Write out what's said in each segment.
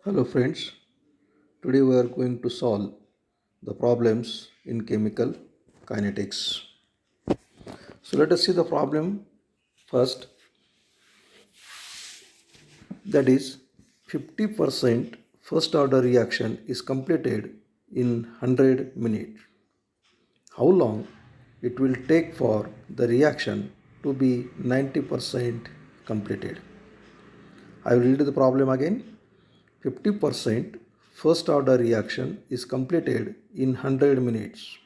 Hello friends, today we are going to solve the problems in chemical kinetics. So let us see the problem first, that is 50% first order reaction is completed in 100 minutes. How long it will take for the reaction to be 90% completed? I will read the problem again. 50% first order reaction is completed in 100 minutes.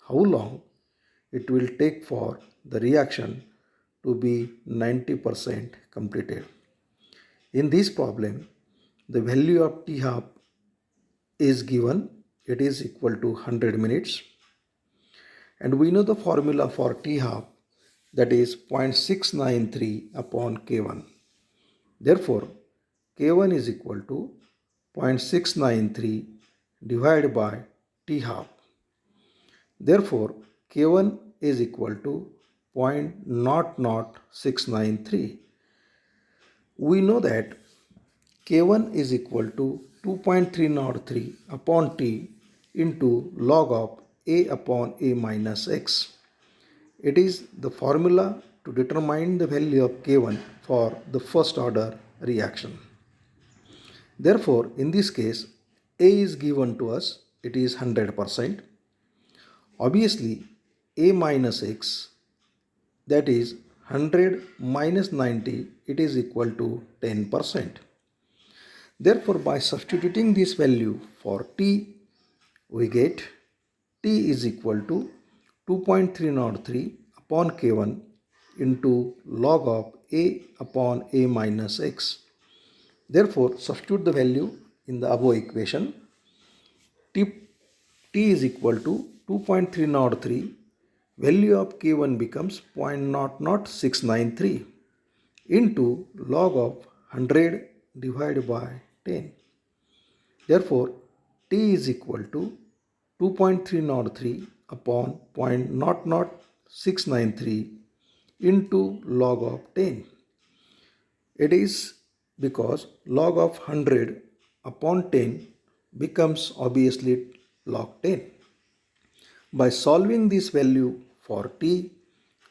How long it will take for the reaction to be 90% completed? In this problem, the value of T half is given. It is equal to 100 minutes. And we know the formula for T half, that is 0.693 upon K1. Therefore, K1 is equal to 0.693 divided by T half. Therefore, K1 is equal to 0.00693. We know that K1 is equal to 2.303 upon T into log of A upon A minus X. It is the formula to determine the value of K1 for the first order reaction. Therefore, in this case, A is given to us, it is 100%. Obviously, A minus X, that is 100 minus 90, it is equal to 10%. Therefore, by substituting this value for T, we get T is equal to 2.303 upon K1 into log of A upon A minus X. Therefore, substitute the value in the above equation. T is equal to 2.303. Value of K1 becomes 0.00693 into log of 100 divided by 10. Therefore, T is equal to 2.303 upon 0.00693 into log of 10. It is because log of 100 upon 10 becomes obviously log 10. By solving this value for T,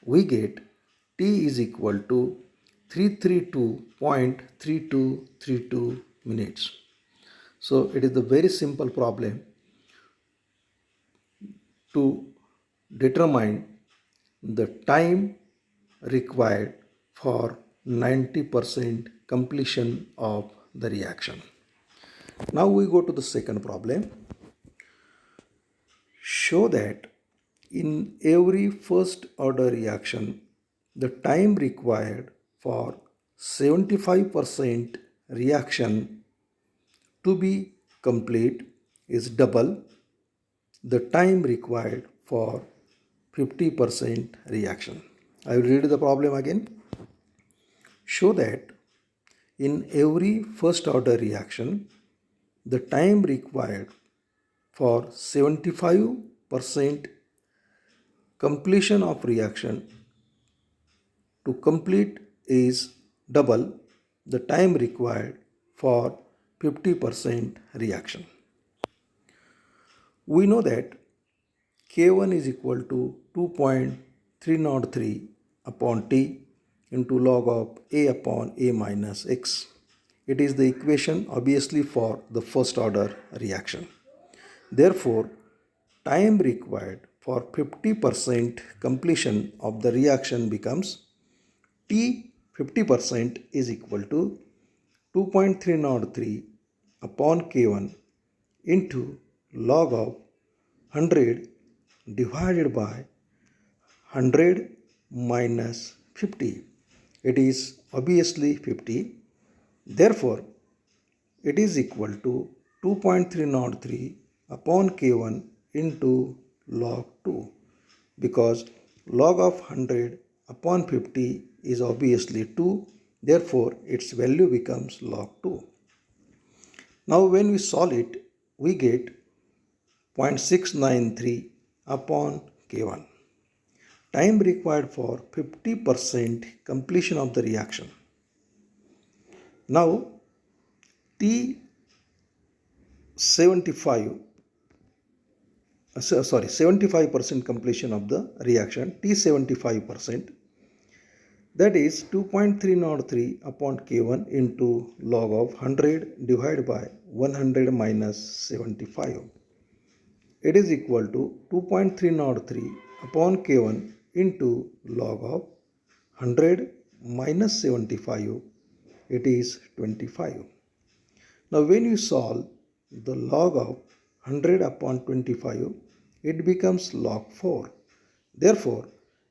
we get T is equal to 332.3232 minutes. So it is a very simple problem to determine the time required for 90% completion of the reaction. Now we go to the second problem. Show that in every first order reaction, the time required for 75% reaction to be complete is double the time required for 50% reaction. I will read the problem again. Show that in every first order reaction, the time required for 75% completion of reaction to complete is double the time required for 50% reaction. We know that K1 is equal to 2.303 upon T into log of A upon A minus X. It is the equation obviously for the first order reaction. Therefore, time required for 50% completion of the reaction becomes T 50% is equal to 2.303 upon K1 into log of 100 divided by 100 minus 50. It is obviously 50. Therefore, it is equal to 2.303 upon K1 into log 2, because log of 100 upon 50 is obviously 2. Therefore, its value becomes log 2. Now when we solve it, we get 0.693 upon K1. Time required for 50% completion of the reaction. Now T 75% completion of the reaction, T 75%, that is 2.303 upon K1 into log of 100 divided by 100 minus 75. It is equal to 2.303 upon K1 into log of 100 minus 75. It is 25. Now when you solve the log of 100 upon 25, it becomes log 4. Therefore,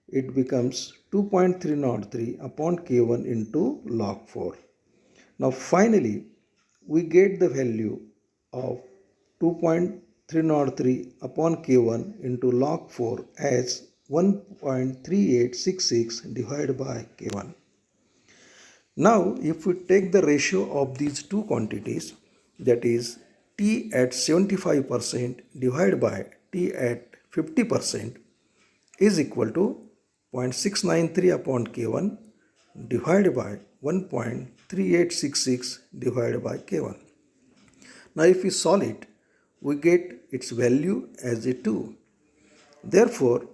it becomes 2.303 upon K1 into log 4. Now finally, we get the value of 2.303 upon K1 into log 4 as 1.3866 divided by K1. Now, if we take the ratio of these two quantities, that is T at 75% divided by T at 50%, is equal to 0.693 upon K1 divided by 1.3866 divided by K1. Now, if we solve it, we get its value as a 2. Therefore,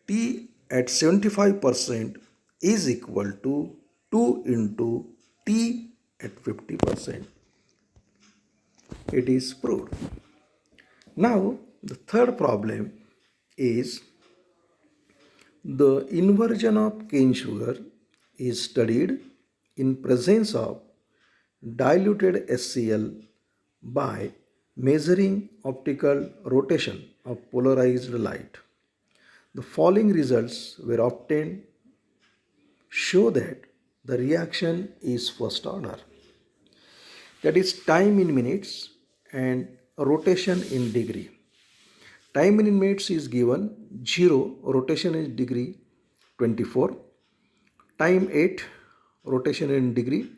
T at 75% is equal to 2 into T at 50%. It is proved. Now, the third problem is the inversion of cane sugar is studied in presence of diluted HCl by measuring optical rotation of polarized light. The following results were obtained show that the reaction is first order. That is time in minutes and rotation in degree. Time in minutes is given 0, rotation in degree 24. Time 8, rotation in degree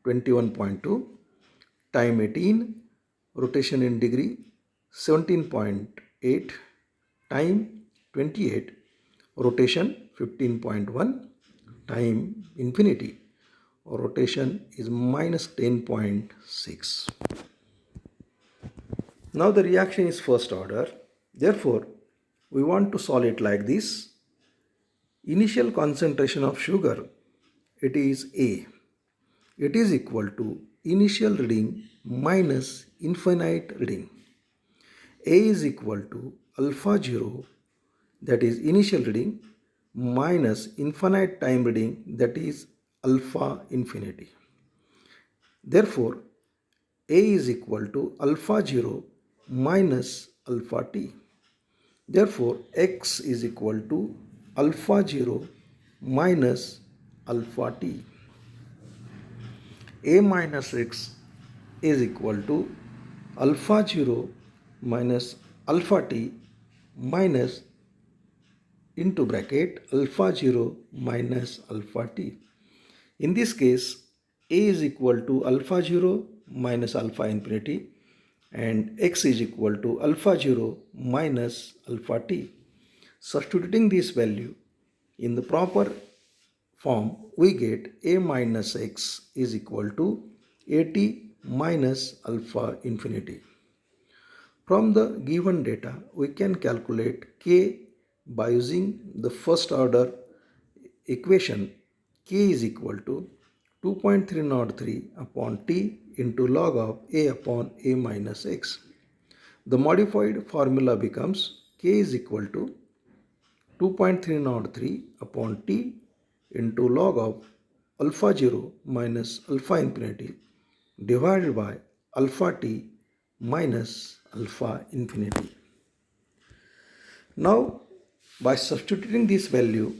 21.2. Time 18, rotation in degree 17.8. Time 28, rotation 15.1. Time infinity, rotation is minus 10.6. Now the reaction is first order. Therefore, we want to solve it like this. Initial concentration of sugar, it is A. It is equal to initial reading minus infinite reading. A is equal to alpha 0, that is initial reading, minus infinite time reading, that is alpha infinity. Therefore, A is equal to alpha 0 minus alpha t. Therefore, x is equal to alpha 0 minus alpha t. A minus x is equal to alpha 0 minus alpha t minus into bracket alpha 0 minus alpha t. In this case, A is equal to alpha 0 minus alpha infinity and x is equal to alpha 0 minus alpha t. Substituting this value in the proper form, we get A minus x is equal to At minus alpha infinity. From the given data, we can calculate K by using the first order equation. K is equal to 2.303 upon T into log of A upon A minus x. The modified formula becomes K is equal to 2.303 upon T into log of alpha 0 minus alpha infinity divided by alpha t minus alpha infinity. Now, by substituting this value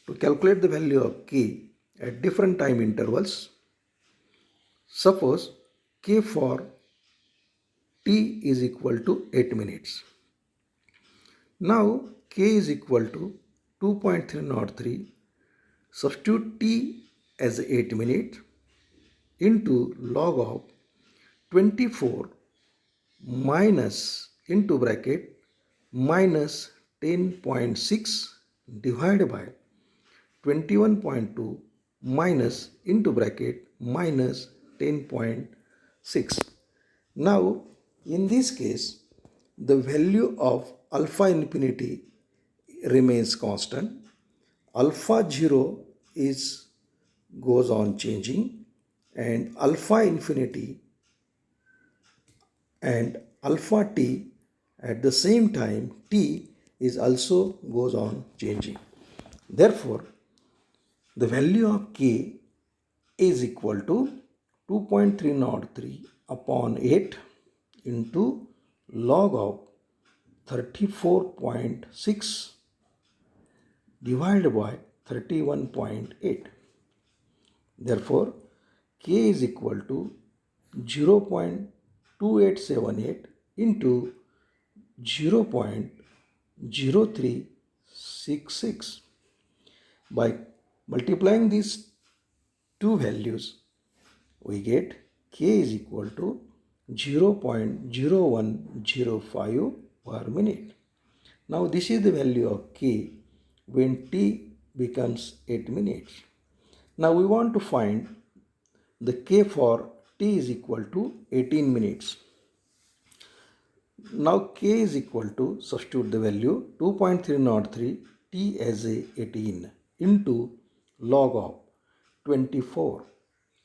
to calculate the value of K at different time intervals, suppose K for T is equal to 8 minutes. Now, K is equal to 2.303. Substitute T as 8 minutes into log of 24 minus into bracket minus 10.6 divided by 21.2 minus into bracket minus 10.6. Now, in this case, the value of alpha infinity remains constant. Alpha 0 is goes on changing, and alpha infinity and alpha t at the same time t is also goes on changing. Therefore, the value of k is equal to 2.303 upon 8 into log of 34.6 divided by 31.8. Therefore, k is equal to 0.2878 into 0.0366. By multiplying these two values, we get k is equal to 0.0105 per minute. Now this is the value of k when t becomes 8 minutes. Now we want to find the k for t is equal to 18 minutes. Now k is equal to, substitute the value 2.303 t as a 18 into log of 24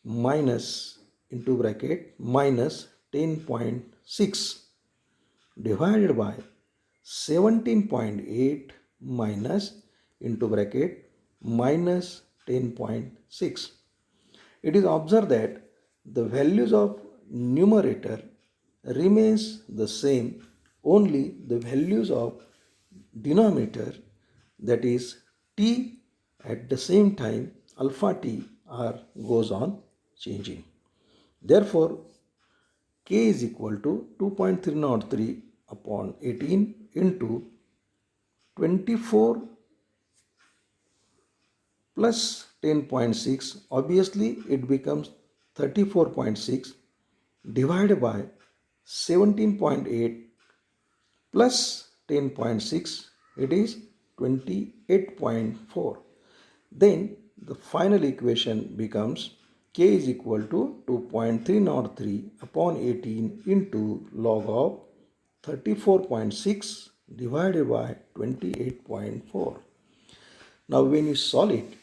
minus into bracket minus 10.6 divided by 17.8 minus into bracket minus 10.6. It is observed that the values of numerator remains the same, only the values of denominator, that is t at the same time alpha t are goes on changing. Therefore, k is equal to 2.303 upon 18 into 24 plus 10.6. Obviously, it becomes 34.6 divided by 17.8 plus 10.6, it is 28.4. Then the final equation becomes k is equal to 2.303 upon 18 into log of 34.6 divided by 28.4. Now when you solve it,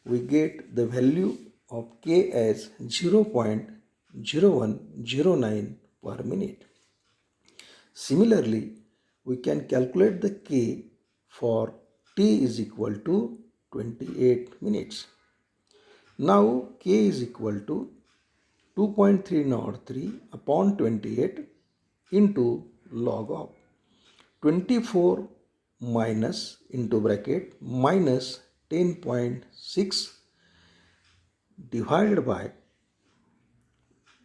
we get the value of k as 0.0109 per minute. Similarly, we can calculate the k for t is equal to 28 minutes. Now k is equal to 2.303 upon 28 into log of 24 minus into bracket minus 10.6 divided by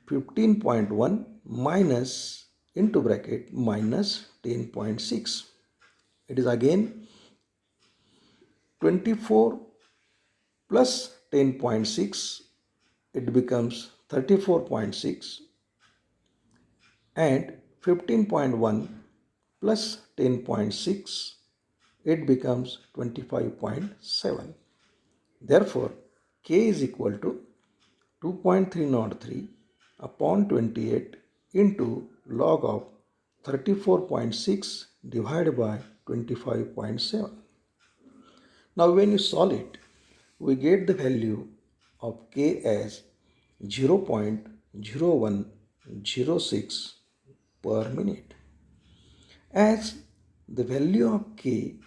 15.1 minus into bracket minus 10.6. It is again 24 plus 10.6, it becomes 34.6, and 15.1 plus 10.6, it becomes 25.7. Therefore, k is equal to 2.303 upon 28 into log of 34.6 divided by 25.7. Now when you solve it, we get the value of k as 0.0106 per minute. As the value of k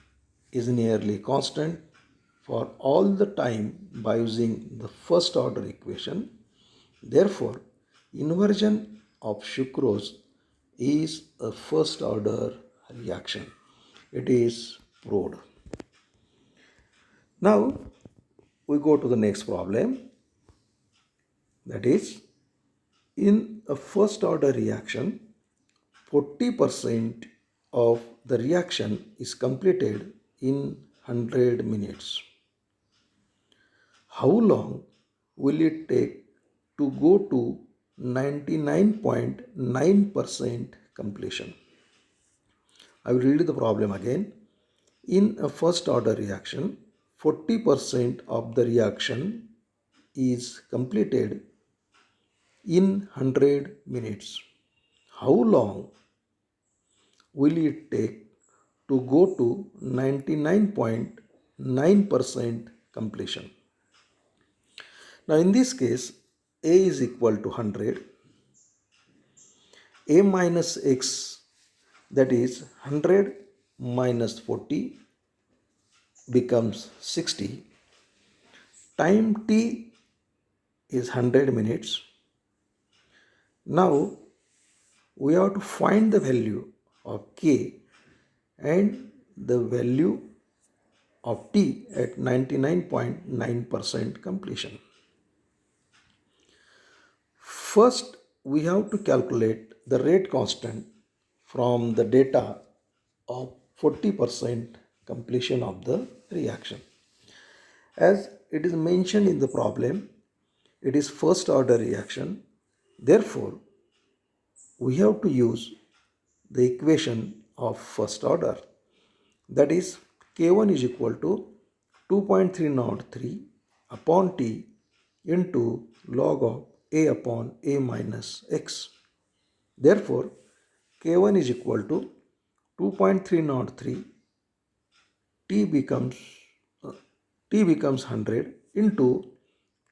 is nearly constant for all the time by using the first order equation, therefore inversion of sucrose is a first order reaction. It is proved. Now we go to the next problem, that is, in a first order reaction 40% of the reaction is completed in 100 minutes. How long will it take to go to 99.9% completion? I will read the problem again. In a first order reaction, 40% of the reaction is completed in 100 minutes. how long will it take to go to 99.9% completion? Now in this case, A is equal to 100, A minus X, that is 100 minus 40 becomes 60. Time T is 100 minutes. Now we have to find the value of K and the value of T at 99.9% completion. First, we have to calculate the rate constant from the data of 40% completion of the reaction. As it is mentioned in the problem, it is first order reaction. Therefore, we have to use the equation of first order. That is, K1 is equal to 2.303 upon T into log of A upon A minus X. Therefore, K1 is equal to 2.303 T becomes T becomes 100 into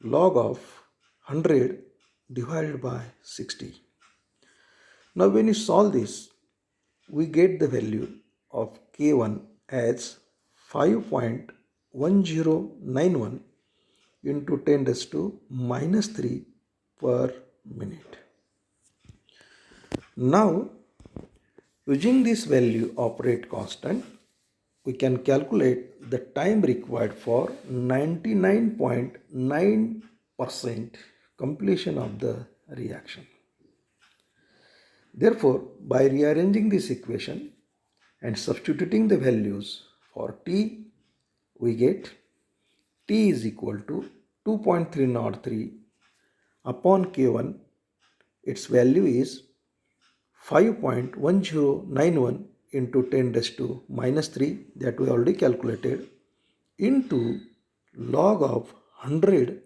log of 100 divided by 60. Now when you solve this, we get the value of K1 as 5.1091 into 10 raised to minus 3 per minute. Now, using this value of rate constant, we can calculate the time required for 99.9% completion of the reaction. Therefore, by rearranging this equation and substituting the values for T, we get T is equal to 2.303 upon K1. Its value is 5.1091 into 10 raised to minus 3, that we already calculated, into log of 100,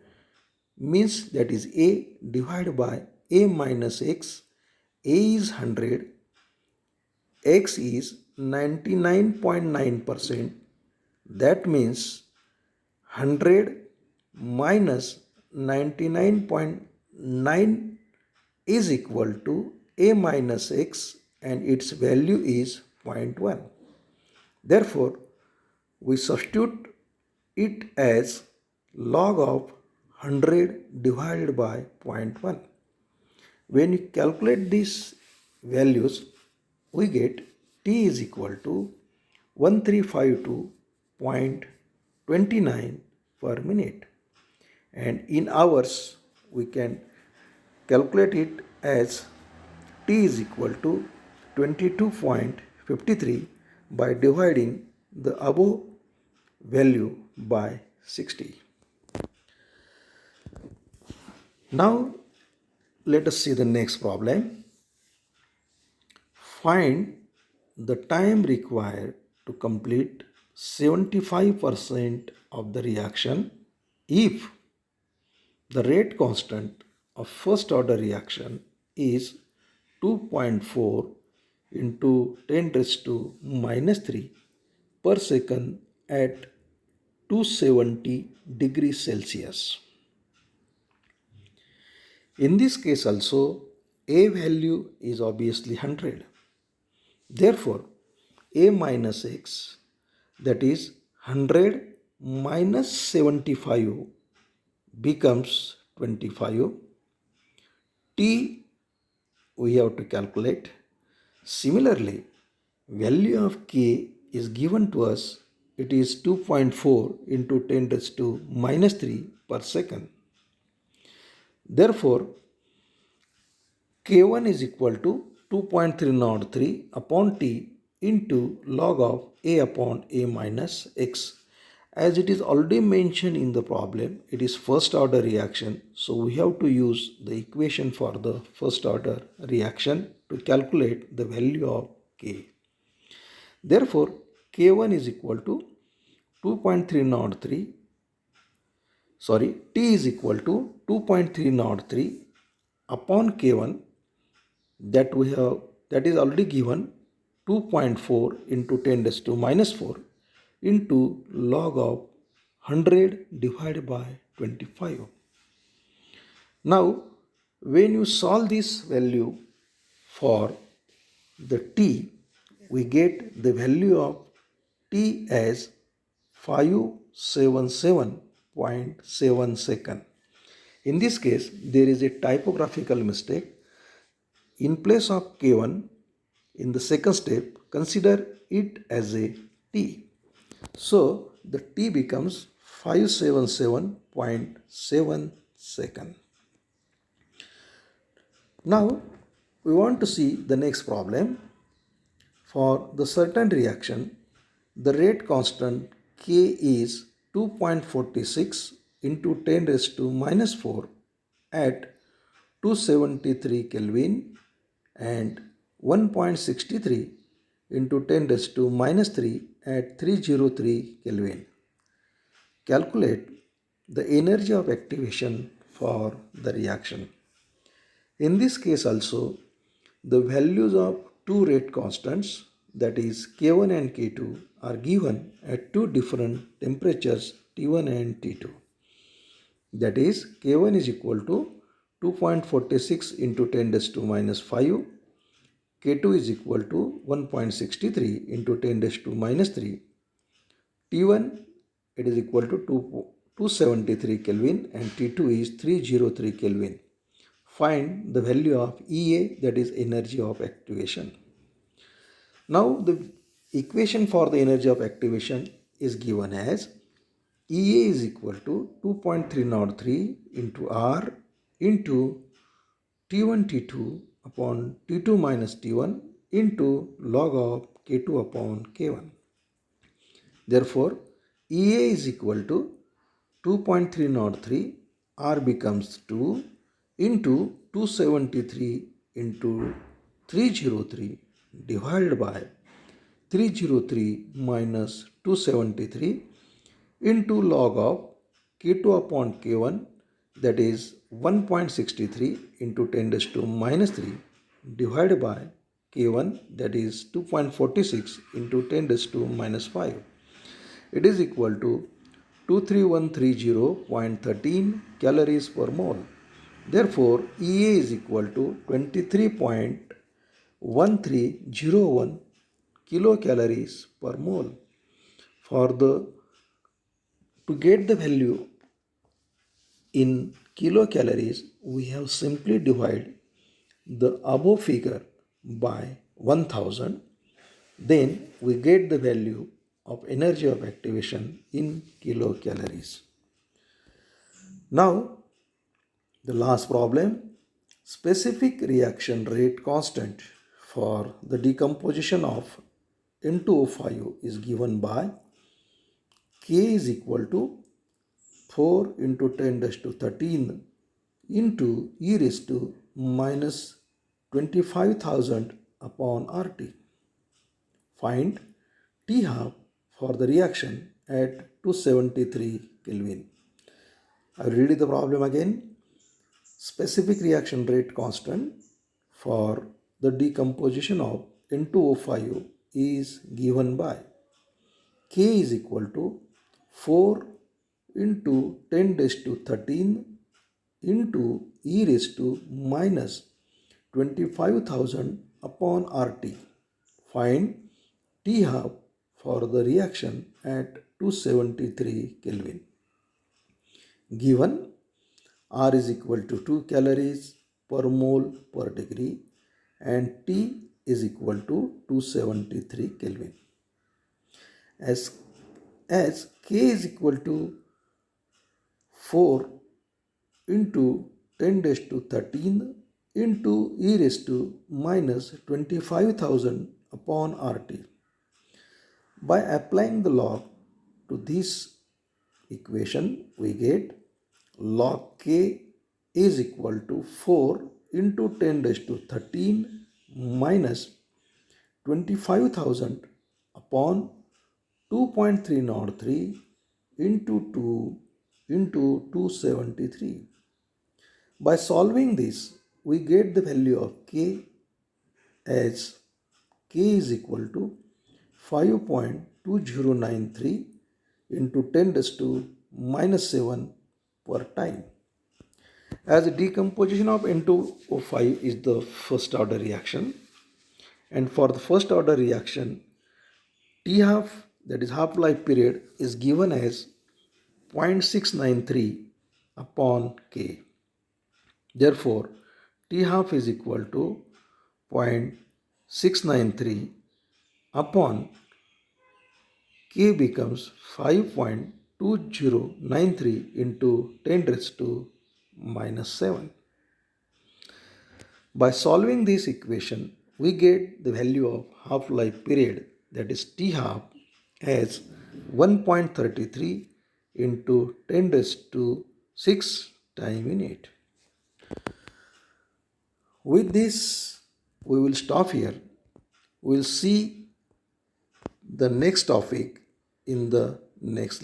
means that is A divided by A minus X. A is 100, X is 99.9%. That means 100 minus 99.9 is equal to A minus X, and its value is 0.1. Therefore, we substitute it as log of 100 divided by 0.1. When you calculate these values, we get T is equal to 1352.29 per minute, and in hours we can calculate it as T is equal to 22.53 by dividing the above value by 60. Now let us see the next problem. Find the time required to complete 75% of the reaction if the rate constant of first order reaction is 2.4 into 10 raised to minus 3 per second at 270 degrees Celsius. In this case also, A value is obviously 100. Therefore, A minus X, that is 100 minus 75, becomes 25. T we have to calculate. Similarly, value of K is given to us. It is 2.4 into 10 raised to minus 3 per second. Therefore, K1 is equal to 2.303 upon T into log of A upon A minus X. As it is already mentioned in the problem, it is first order reaction. So we have to use the equation for the first order reaction to calculate the value of K. Therefore, K1 is equal to 2.303, T is equal to 2.303 upon K1. that we have, that is already given 2.4 into 10 raised to minus 4 into log of 100 divided by 25. Now when you solve this value for the t, we get the value of t as 577.7 second. In this case, there is a typographical mistake. In place of K1, in the second step, consider it as a T. So the T becomes 577.7 second. Now we want to see the next problem. For the certain reaction, the rate constant K is 2.46 into 10 raised to minus 4 at 273 Kelvin and 1.63 into 10 raised to minus 3 at 303 Kelvin. Calculate the energy of activation for the reaction. In this case also, the values of two rate constants, that is K1 and K2, are given at two different temperatures T1 and T2. That is K1 is equal to 2.46 into 10 raised to minus 5. K2 is equal to 1.63 into 10 raised to minus 3. T1, it is equal to 273 Kelvin and T2 is 303 Kelvin. Find the value of EA, that is energy of activation. Now the equation for the energy of activation is given as EA is equal to 2.303 into R into T1 T2 upon T2 minus T1 into log of K2 upon K1. Therefore, EA is equal to 2.303, R becomes 2 into 273 into 303 divided by 303 minus 273 into log of K2 upon K1, that is 1.63 into 10 raised to minus 3 divided by K1, that is 2.46 into 10 raised to minus 5. It is equal to 23130.13 calories per mole. Therefore, EA is equal to 23.1301 kilocalories per mole. To get the value in kilocalories, we have simply divided the above figure by 1000. Then we get the value of energy of activation in kilocalories. Now, the last problem, specific reaction rate constant for the decomposition of N2O5 is given by K is equal to 4 into 10 raised to 13 into e raised to minus 25,000 upon RT. Find T half for the reaction at 273 Kelvin. I will read the problem again. Specific reaction rate constant for the decomposition of N2O5 is given by K is equal to 4 into 10 raised to 13 into e raised to minus 25,000 upon RT. Find T half for the reaction at 273 Kelvin. Given R is equal to 2 calories per mole per degree and T is equal to 273 Kelvin. As K is equal to 4 into 10 raised to 13 into e raised to minus 25,000 upon RT. By applying the log to this equation, we get log K is equal to 4 into 10 raised to 13 minus 25,000 upon 2.303 into 2 into 273. By solving this, we get the value of K as k is equal to 5.2093 into 10 raised to minus 7 per time. As the decomposition of N2O5 is the first order reaction, and for the first order reaction, T half, that is half life period, is given as 0.693 upon K. Therefore, T half is equal to 0.693 upon K becomes 5.2093 into 10 raised to minus 7. By solving this equation, we get the value of half-life period, that is T half, as 1.33 into 10 raised to 6 time in 8. With this, we will stop here. We will see the next topic in the next